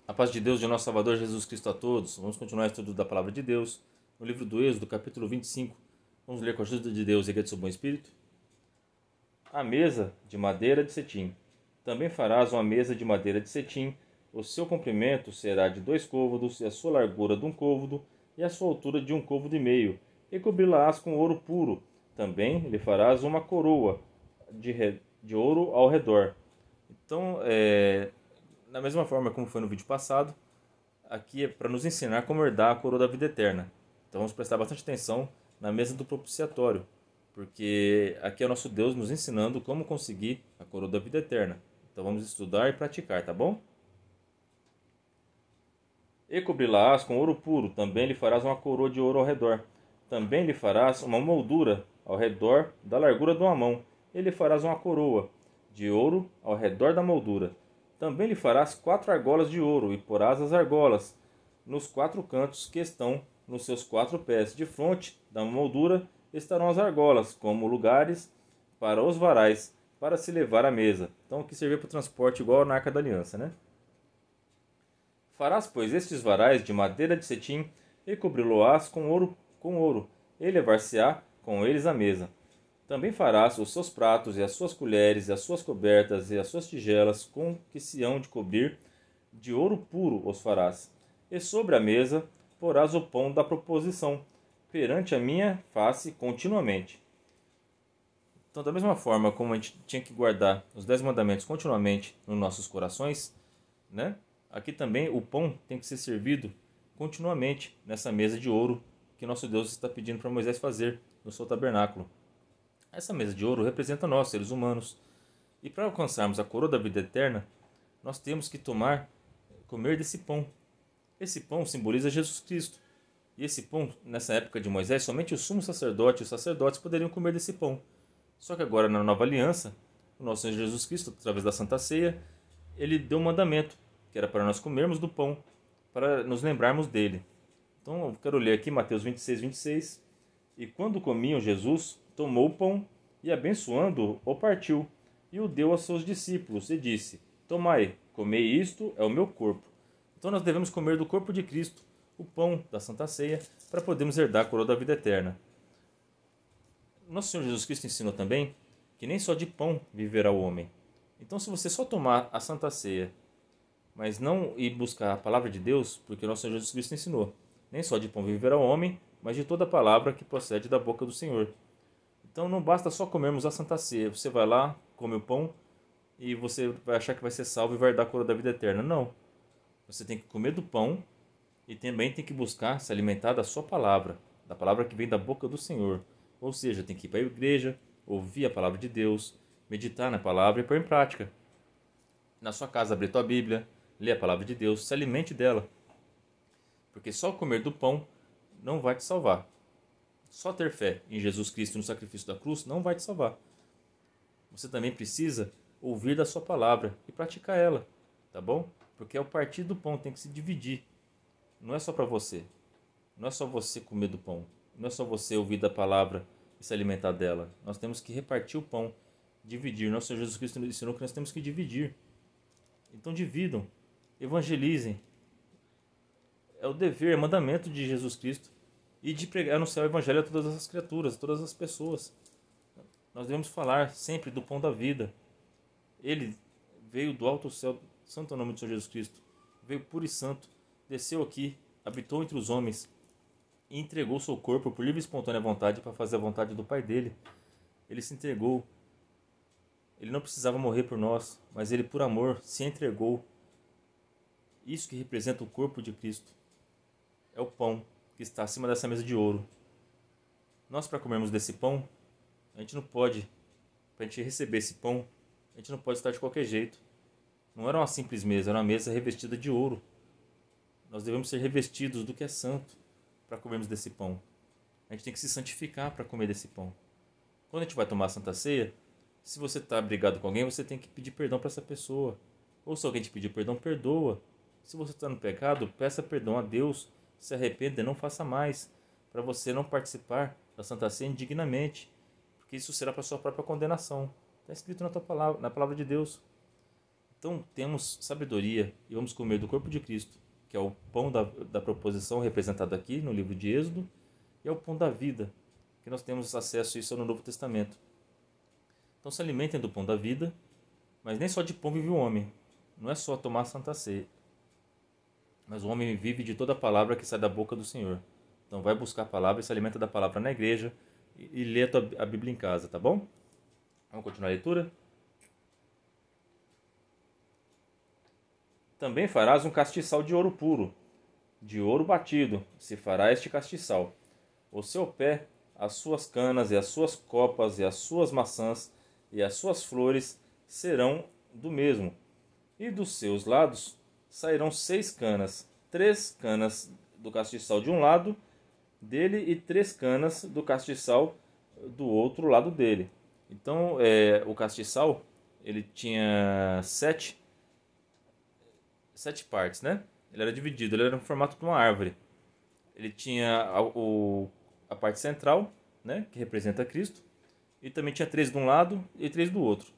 A paz de Deus de nosso Salvador Jesus Cristo a todos. Vamos continuar o estudo da Palavra de Deus no livro do Êxodo, capítulo 25. Vamos ler com a ajuda de Deus e a do seu bom Espírito. A mesa de madeira de cetim. Também farás uma mesa de madeira de cetim. O seu comprimento será de 2 côvados, e a sua largura de 1 côvado, e a sua altura de 1 côvado e meio. E cobri-la-ás com ouro puro. Também lhe farás uma coroa de ouro ao redor. Então, da mesma forma como foi no vídeo passado, aqui é para nos ensinar como herdar a coroa da vida eterna. Então vamos prestar bastante atenção na mesa do propiciatório, porque aqui é o nosso Deus nos ensinando como conseguir a coroa da vida eterna. Então vamos estudar e praticar, tá bom? E cobri-la-ás com ouro puro, também lhe farás uma coroa de ouro ao redor. Também lhe farás uma moldura ao redor da largura de uma mão, e lhe farás uma coroa de ouro ao redor da moldura. Também lhe farás 4 argolas de ouro, e porás as argolas nos 4 cantos que estão nos seus 4 pés. De fronte da moldura estarão as argolas, como lugares para os varais, para se levar à mesa. Então aqui servir para o transporte igual na Arca da Aliança, né? Farás, pois, estes varais de madeira de cetim, e cobri-lo-ás com ouro, e levar-se-á com eles à mesa. Também farás os seus pratos, e as suas colheres, e as suas cobertas, e as suas tigelas, com que se hão de cobrir, de ouro puro os farás. E sobre a mesa porás o pão da proposição, perante a minha face continuamente. Então, da mesma forma como a gente tinha que guardar os 10 mandamentos continuamente nos nossos corações, né? Aqui também o pão tem que ser servido continuamente nessa mesa de ouro que nosso Deus está pedindo para Moisés fazer no seu tabernáculo. Essa mesa de ouro representa nós, seres humanos. E para alcançarmos a coroa da vida eterna, nós temos que comer desse pão. Esse pão simboliza Jesus Cristo. E esse pão, nessa época de Moisés, somente o sumo sacerdote e os sacerdotes poderiam comer desse pão. Só que agora, na nova aliança, o nosso Senhor Jesus Cristo, através da Santa Ceia, ele deu um mandamento, que era para nós comermos do pão, para nos lembrarmos dele. Então, eu quero ler aqui Mateus 26, 26. E quando comiam, Jesus tomou o pão e, abençoando-o, o partiu e o deu aos seus discípulos e disse: Tomai, comei, isto é o meu corpo. Então nós devemos comer do corpo de Cristo, o pão da Santa Ceia, para podermos herdar a coroa da vida eterna. Nosso Senhor Jesus Cristo ensinou também que nem só de pão viverá o homem. Então, se você só tomar a Santa Ceia, mas não ir buscar a palavra de Deus, porque nosso Senhor Jesus Cristo ensinou, nem só de pão viverá o homem, mas de toda palavra que procede da boca do Senhor. Então não basta só comermos a Santa Ceia. Você vai lá, come o pão e você vai achar que vai ser salvo e vai dar a coroa da vida eterna. Não. Você tem que comer do pão e também tem que buscar se alimentar da sua palavra, da palavra que vem da boca do Senhor. Ou seja, tem que ir para a igreja, ouvir a palavra de Deus, meditar na palavra e pôr em prática. Na sua casa, abrir tua Bíblia, ler a palavra de Deus, se alimente dela. Porque só comer do pão não vai te salvar. Só ter fé em Jesus Cristo no sacrifício da cruz não vai te salvar. Você também precisa ouvir da sua palavra e praticar ela, tá bom? Porque ao partir do pão tem que se dividir. Não é só para você. Não é só você comer do pão. Não é só você ouvir da palavra e se alimentar dela. Nós temos que repartir o pão, dividir. Nosso Senhor Jesus Cristo nos ensinou que nós temos que dividir. Então dividam, evangelizem. É o dever, é o mandamento de Jesus Cristo. E de pregar no céu o evangelho a todas as criaturas, a todas as pessoas. Nós devemos falar sempre do pão da vida. Ele veio do alto céu, santo é o nome do Senhor Jesus Cristo. Veio puro e santo, desceu aqui, habitou entre os homens e entregou seu corpo por livre e espontânea vontade para fazer a vontade do Pai dele. Ele se entregou. Ele não precisava morrer por nós, mas ele por amor se entregou. Isso que representa o corpo de Cristo. É o pão que está acima dessa mesa de ouro. Nós, para comermos desse pão, a gente não pode, para a gente receber esse pão, a gente não pode estar de qualquer jeito. Não era uma simples mesa, era uma mesa revestida de ouro. Nós devemos ser revestidos do que é santo para comermos desse pão. A gente tem que se santificar para comer desse pão. Quando a gente vai tomar a Santa Ceia, se você está brigado com alguém, você tem que pedir perdão para essa pessoa. Ou se alguém te pedir perdão, perdoa. Se você está no pecado, peça perdão a Deus. Se arrependa e não faça mais, para você não participar da Santa Ceia indignamente, porque isso será para sua própria condenação. Está escrito na tua palavra, na palavra de Deus. Então temos sabedoria e vamos comer do corpo de Cristo, que é o pão da proposição representado aqui no livro de Êxodo, e é o pão da vida, que nós temos acesso a isso no Novo Testamento. Então se alimentem do pão da vida, mas nem só de pão vive o homem. Não é só tomar a Santa Ceia, mas o homem vive de toda a palavra que sai da boca do Senhor. Então vai buscar a palavra e se alimenta da palavra na igreja e lê a Bíblia em casa, tá bom? Vamos continuar a leitura? Também farás um castiçal de ouro puro, de ouro batido, se fará este castiçal. O seu pé, as suas canas e as suas copas e as suas maçãs e as suas flores serão do mesmo. E dos seus lados sairão 6 canas, 3 canas do castiçal de um lado dele e 3 canas do castiçal do outro lado dele. Então, o castiçal ele tinha 7 partes, né? Ele era dividido, ele era no formato de uma árvore. Ele tinha a parte central, né, que representa Cristo, e também tinha 3 de um lado e 3 do outro.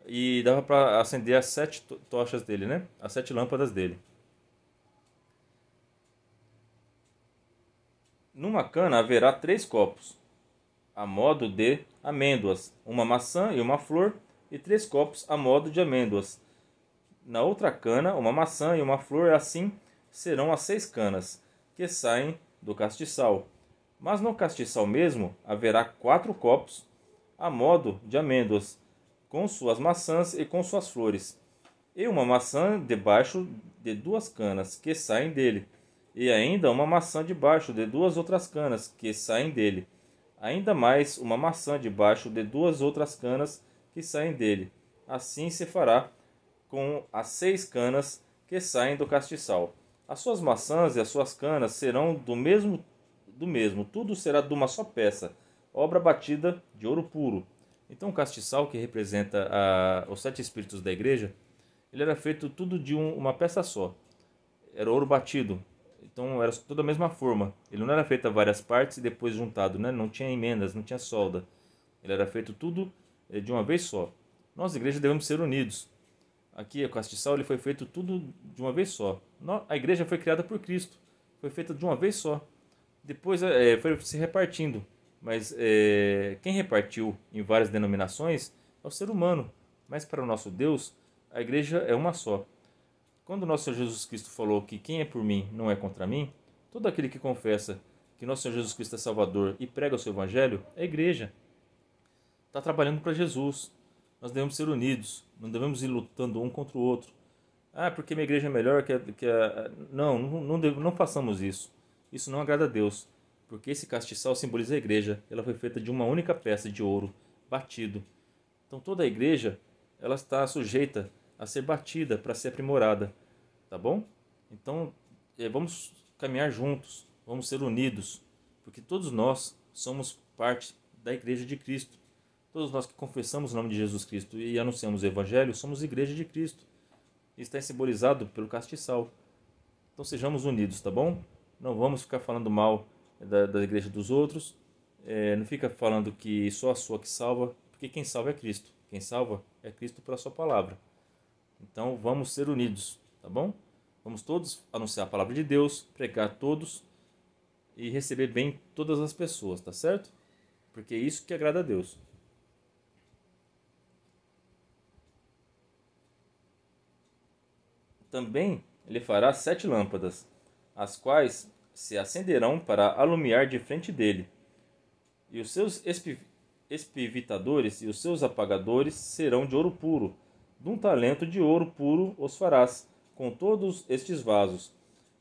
E dava para acender as 7 tochas dele, né? As 7 lâmpadas dele. Numa cana haverá 3 copos, a modo de amêndoas, uma maçã e uma flor, e 3 copos a modo de amêndoas. Na outra cana, uma maçã e uma flor, assim serão as 6 canas, que saem do castiçal. Mas no castiçal mesmo haverá 4 copos, a modo de amêndoas, com suas maçãs e com suas flores, e uma maçã debaixo de 2 canas, que saem dele, e ainda uma maçã debaixo de 2 outras canas, que saem dele, ainda mais uma maçã debaixo de 2 outras canas, que saem dele. Assim se fará com as 6 canas que saem do castiçal. As suas maçãs e as suas canas serão do mesmo, tudo será de uma só peça, obra batida de ouro puro. Então o castiçal, que representa os 7 espíritos da igreja, ele era feito tudo de uma peça só. Era ouro batido, então era tudo a mesma forma. Ele não era feito a várias partes e depois juntado, né? Não tinha emendas, não tinha solda. Ele era feito tudo de uma vez só. Nós, igreja, devemos ser unidos. Aqui, o castiçal, ele foi feito tudo de uma vez só. A igreja foi criada por Cristo, foi feita de uma vez só. Depois foi se repartindo, mas quem repartiu em várias denominações é o ser humano. Mas para o nosso Deus, a igreja é uma só. Quando o nosso Senhor Jesus Cristo falou que quem é por mim não é contra mim, todo aquele que confessa que nosso Senhor Jesus Cristo é Salvador e prega o seu Evangelho é a igreja. Está trabalhando para Jesus. Nós devemos ser unidos, não devemos ir lutando um contra o outro. Porque minha igreja é melhor que a... Não façamos isso. Isso não agrada a Deus, porque esse castiçal simboliza a igreja. Ela foi feita de uma única peça de ouro, batido. Então toda a igreja ela está sujeita a ser batida para ser aprimorada, tá bom? Então vamos caminhar juntos, vamos ser unidos, porque todos nós somos parte da igreja de Cristo. Todos nós que confessamos o nome de Jesus Cristo e anunciamos o Evangelho, somos igreja de Cristo. Isso está simbolizado pelo castiçal. Então sejamos unidos, tá bom? Não vamos ficar falando mal da igreja dos outros. Não fica falando que só a sua que salva, porque quem salva é Cristo. Quem salva é Cristo pela sua palavra. Então vamos ser unidos, tá bom? Vamos todos anunciar a palavra de Deus, pregar a todos e receber bem todas as pessoas, tá certo? Porque é isso que agrada a Deus. Também ele fará 7 lâmpadas, as quais se acenderão para alumiar de frente dele. E os seus espivitadores e os seus apagadores serão de ouro puro. De um talento de ouro puro os farás, com todos estes vasos.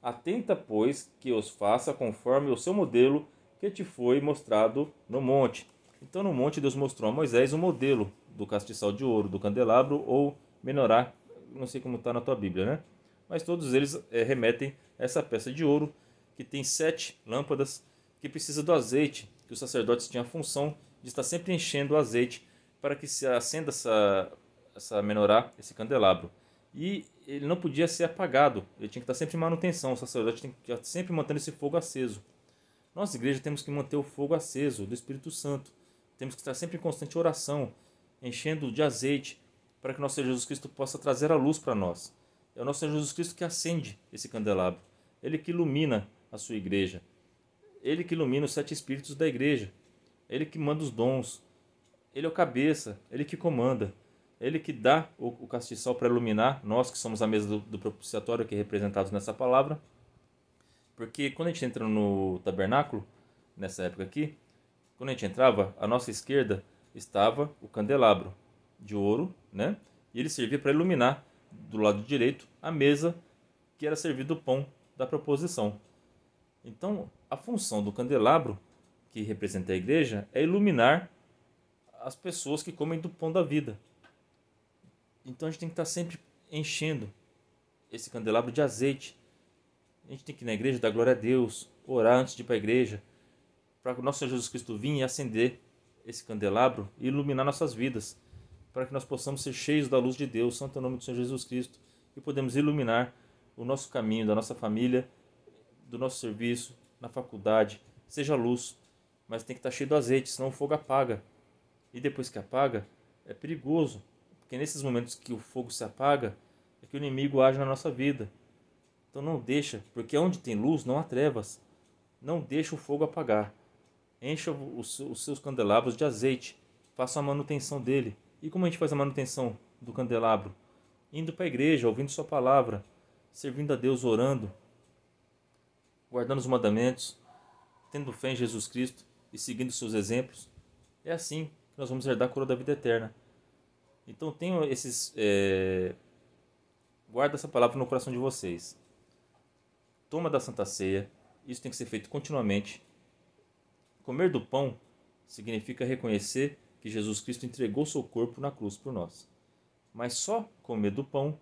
Atenta, pois, que os faça conforme o seu modelo que te foi mostrado no monte. Então no monte Deus mostrou a Moisés o modelo do castiçal de ouro, do candelabro ou menorá, não sei como está na tua Bíblia, né? Mas todos eles remetem a essa peça de ouro que tem 7 lâmpadas, que precisa do azeite, que os sacerdotes tinham a função de estar sempre enchendo o azeite para que se acenda essa menorá, esse candelabro. E ele não podia ser apagado, ele tinha que estar sempre em manutenção, o sacerdote tem que estar sempre mantendo esse fogo aceso. Nós, igreja, temos que manter o fogo aceso do Espírito Santo, temos que estar sempre em constante oração, enchendo de azeite, para que nosso Senhor Jesus Cristo possa trazer a luz para nós. É o nosso Senhor Jesus Cristo que acende esse candelabro. Ele que ilumina a sua igreja. Ele que ilumina os 7 espíritos da igreja. Ele que manda os dons. Ele é o cabeça. Ele que comanda. Ele que dá o castiçal para iluminar nós que somos a mesa do propiciatório, que é representados nessa palavra. Porque quando a gente entra no tabernáculo, nessa época aqui, quando a gente entrava, à nossa esquerda estava o candelabro de ouro, né? E ele servia para iluminar do lado direito a mesa que era servido o pão da proposição. Então, a função do candelabro, que representa a igreja, é iluminar as pessoas que comem do pão da vida. Então a gente tem que estar sempre enchendo esse candelabro de azeite. A gente tem que ir na igreja dar glória a Deus, orar antes de ir para a igreja, para que o nosso Senhor Jesus Cristo vinha e acender esse candelabro e iluminar nossas vidas, para que nós possamos ser cheios da luz de Deus, santo é o nome do Senhor Jesus Cristo, e podemos iluminar o nosso caminho, da nossa família, do nosso serviço, na faculdade, seja luz, mas tem que estar cheio do azeite, senão o fogo apaga. E depois que apaga, é perigoso, porque nesses momentos que o fogo se apaga, é que o inimigo age na nossa vida. Então não deixa, porque onde tem luz não há trevas. Não deixa o fogo apagar. Encha os seus candelabros de azeite, faça a manutenção dele. E como a gente faz a manutenção do candelabro? Indo para a igreja, ouvindo sua palavra, servindo a Deus, orando, guardando os mandamentos, tendo fé em Jesus Cristo e seguindo seus exemplos. É assim que nós vamos herdar a coroa da vida eterna. Então tenham guarda essa palavra no coração de vocês. Toma da Santa Ceia, isso tem que ser feito continuamente. Comer do pão significa reconhecer que Jesus Cristo entregou seu corpo na cruz por nós. Mas só comer do pão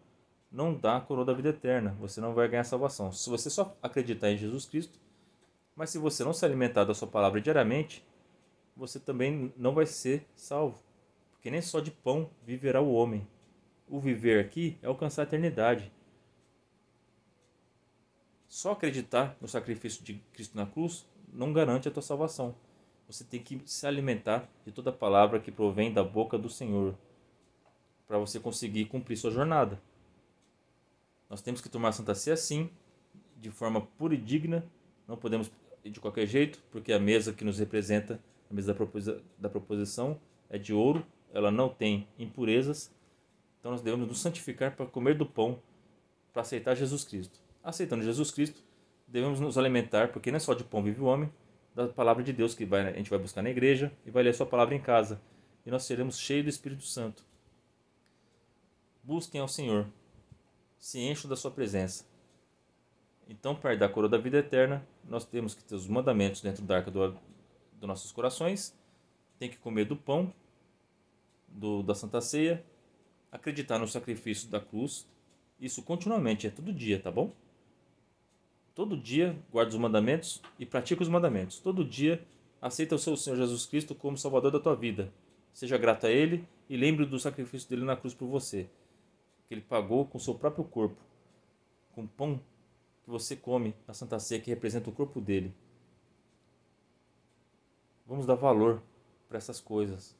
não dá a coroa da vida eterna. Você não vai ganhar salvação. Se você só acreditar em Jesus Cristo, mas se você não se alimentar da sua palavra diariamente, você também não vai ser salvo. Porque nem só de pão viverá o homem. O viver aqui é alcançar a eternidade. Só acreditar no sacrifício de Cristo na cruz não garante a tua salvação. Você tem que se alimentar de toda palavra que provém da boca do Senhor, para você conseguir cumprir sua jornada. Nós temos que tomar a Santa Ceia sim, de forma pura e digna. Não podemos ir de qualquer jeito, porque a mesa que nos representa, a mesa da proposição, é de ouro, ela não tem impurezas. Então nós devemos nos santificar para comer do pão, para aceitar Jesus Cristo. Aceitando Jesus Cristo, devemos nos alimentar, porque não é só de pão vive o homem, da palavra de Deus que a gente vai buscar na igreja e vai ler a sua palavra em casa. E nós seremos cheios do Espírito Santo. Busquem ao Senhor, se encham da sua presença. Então, para herdar a coroa da vida eterna, nós temos que ter os mandamentos dentro da arca dos nossos corações, tem que comer do pão, da Santa Ceia, acreditar no sacrifício da cruz, isso continuamente, é todo dia, tá bom? Todo dia guarda os mandamentos e pratica os mandamentos. Todo dia aceita o seu Senhor Jesus Cristo como Salvador da tua vida. Seja grato a Ele e lembre do sacrifício dele na cruz por você, que Ele pagou com o seu próprio corpo, com o pão que você come na Santa Ceia, que representa o corpo dele. Vamos dar valor para essas coisas.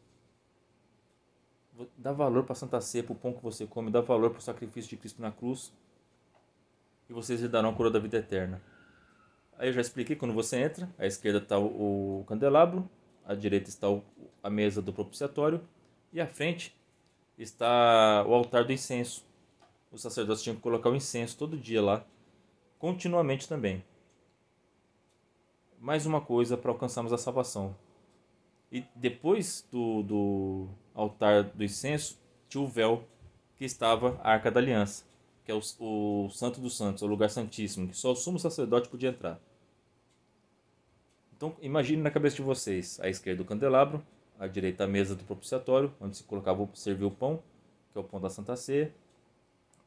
Dá valor para a Santa Ceia, para o pão que você come, dá valor para o sacrifício de Cristo na cruz, e vocês lhe darão a coroa da vida eterna. Aí eu já expliquei, quando você entra, à esquerda está o candelabro, à direita está a mesa do propiciatório, e à frente está o altar do incenso. Os sacerdotes tinham que colocar o incenso todo dia lá, continuamente também. Mais uma coisa para alcançarmos a salvação. E depois do altar do incenso, tinha o véu que estava a Arca da Aliança, que é o Santo dos Santos, o lugar santíssimo, que só o sumo sacerdote podia entrar. Então imagine na cabeça de vocês, à esquerda o candelabro, à direita a mesa do propiciatório, onde se colocava servir o pão, que é o pão da Santa Ceia,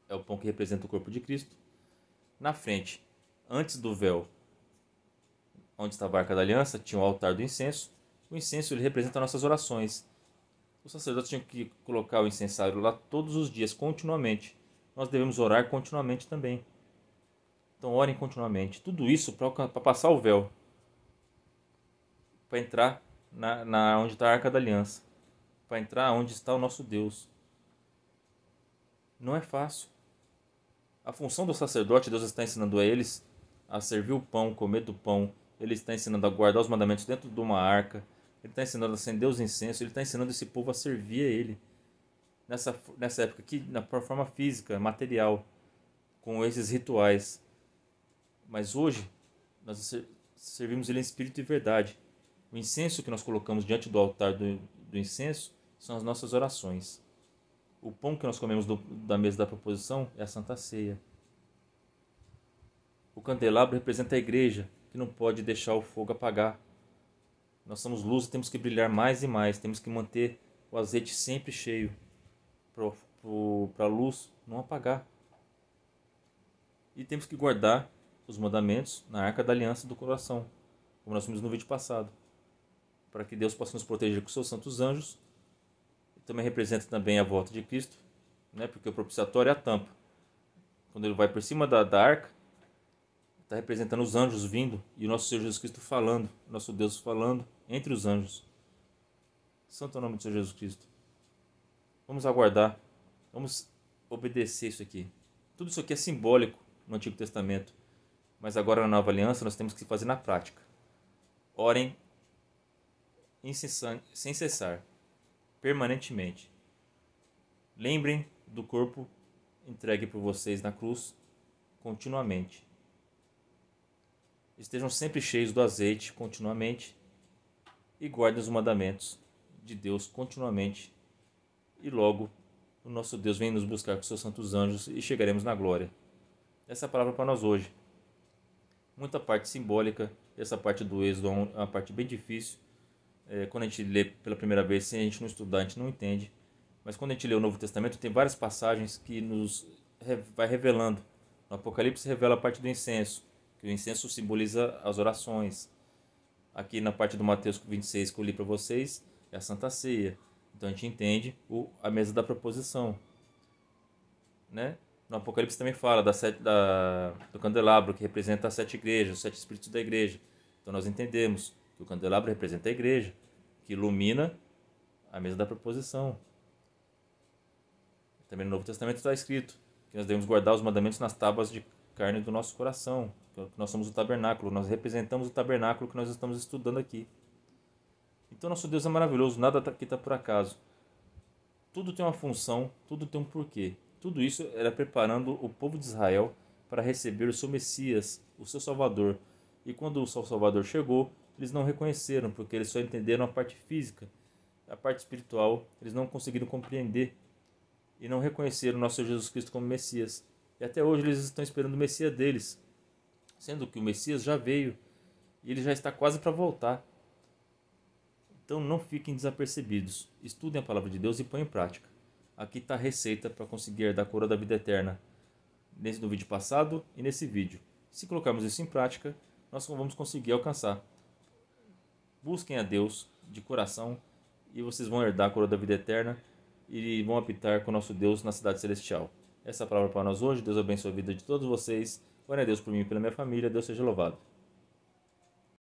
é o pão que representa o corpo de Cristo. Na frente, antes do véu, onde estava a Arca da Aliança, tinha o altar do incenso. O incenso ele representa nossas orações. Os sacerdotes tinham que colocar o incensário lá todos os dias, continuamente. Nós devemos orar continuamente também. Então orem continuamente. Tudo isso para passar o véu, para entrar onde está a Arca da Aliança, para entrar onde está o nosso Deus. Não é fácil. A função do sacerdote, Deus está ensinando a eles a servir o pão, comer do pão. Ele está ensinando a guardar os mandamentos dentro de uma arca. Ele está ensinando a acender os incensos. Ele está ensinando esse povo a servir a Ele. Nessa época aqui, na forma física, material, com esses rituais. Mas hoje, nós servimos Ele em espírito e verdade. O incenso que nós colocamos diante do altar do incenso são as nossas orações. O pão que nós comemos da mesa da proposição é a Santa Ceia. O candelabro representa a igreja, que não pode deixar o fogo apagar. Nós somos luz e temos que brilhar mais e mais. Temos que manter o azeite sempre cheio, para a luz não apagar. E temos que guardar os mandamentos na arca da aliança do coração, como nós vimos no vídeo passado, para que Deus possa nos proteger com seus santos anjos. Também representa também a volta de Cristo, né? Porque o propiciatório é a tampa. Quando ele vai por cima da arca, está representando os anjos vindo e o nosso Senhor Jesus Cristo falando, nosso Deus falando entre os anjos. Santo é o nome do Senhor Jesus Cristo. Vamos aguardar, vamos obedecer isso aqui. Tudo isso aqui é simbólico no Antigo Testamento, mas agora na Nova Aliança nós temos que fazer na prática. Orem sem cessar, permanentemente. Lembrem do corpo entregue por vocês na cruz continuamente. Estejam sempre cheios do azeite continuamente e guardem os mandamentos de Deus continuamente. E logo o nosso Deus vem nos buscar com seus santos anjos e chegaremos na glória. Essa é a palavra para nós hoje. Muita parte simbólica. Essa parte do Êxodo é uma parte bem difícil. Quando a gente lê pela primeira vez, se a gente não estudar, a gente não entende. Mas quando a gente lê o Novo Testamento, tem várias passagens que nos vai revelando. No Apocalipse revela a parte do incenso, que o incenso simboliza as orações. Aqui na parte do Mateus 26 que eu li para vocês, é a Santa Ceia. Então a gente entende a mesa da proposição. Né? No Apocalipse também fala do candelabro, que representa as 7 igrejas, os 7 espíritos da igreja. Então nós entendemos que o candelabro representa a igreja, que ilumina a mesa da proposição. Também no Novo Testamento está escrito que nós devemos guardar os mandamentos nas tábuas de carne do nosso coração, que nós somos o tabernáculo, nós representamos o tabernáculo que nós estamos estudando aqui. Então nosso Deus é maravilhoso, nada aqui está por acaso. Tudo tem uma função, tudo tem um porquê. Tudo isso era preparando o povo de Israel para receber o seu Messias, o seu Salvador. E quando o seu Salvador chegou, eles não reconheceram, porque eles só entenderam a parte física. A parte espiritual, eles não conseguiram compreender e não reconheceram o nosso Senhor Jesus Cristo como Messias. E até hoje eles estão esperando o Messias deles, sendo que o Messias já veio e ele já está quase para voltar. Então não fiquem desapercebidos. Estudem a palavra de Deus e põem em prática. Aqui está a receita para conseguir herdar a coroa da vida eterna. No vídeo passado e nesse vídeo. Se colocarmos isso em prática, nós vamos conseguir alcançar. Busquem a Deus de coração e vocês vão herdar a coroa da vida eterna e vão habitar com o nosso Deus na cidade celestial. Essa é a palavra para nós hoje. Deus abençoe a vida de todos vocês. Glória a Deus por mim e pela minha família. Deus seja louvado.